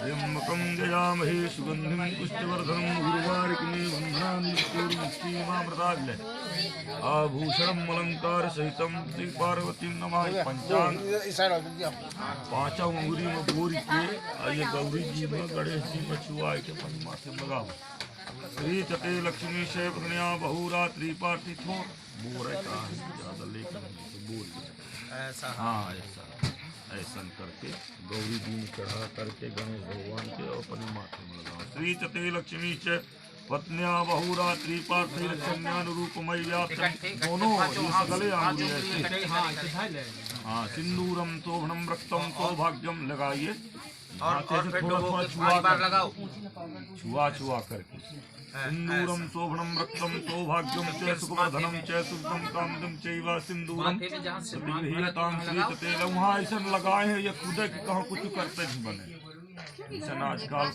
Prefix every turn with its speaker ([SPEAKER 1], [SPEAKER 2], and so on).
[SPEAKER 1] त्र्यम्बकं यजामहे सुगन्धिं पुष्टिवर्धनं उर्वारुकमिव बन्धनानि मृत्युर्मुक्तिमामृताग्ने आभूषणम् अलंकारसहितं श्री पार्वती नमः। पंचांग पांचों अंगुरी में बोर के ये गौरी जी में गणेश जी में छुआ के माथे में लगाओ। श्री चते लक्ष्मी शय पत्निया बहुरात्रि पार्थिव बोर ज्यादा लेकर बोर ऐसा। हाँ ऐसा करके गौरी जी में चढ़ा करके गणेश भगवान के अपने माथे में लगाओ। श्री चते लक्ष्मी च पत्निया बहुरात्रि पार्थिव लक्ष्म्यानुरूपमय व्याप्त दोनों गले हाँ सिंदूरम शोभनम रक्तम सौभाग्यम लगाइए और थोड़ा छुआ करके सिंदूरम शोभनम रक्तम सौभाग्यम च सुखवर्धनम च सुखदम कामदम चैव सिंदूरम प्रतिगृह्यतां श्रीचते। वहाँ ऐसा लगाए हैं ये खुद कहाँ कुछ करते नहीं बने आजकल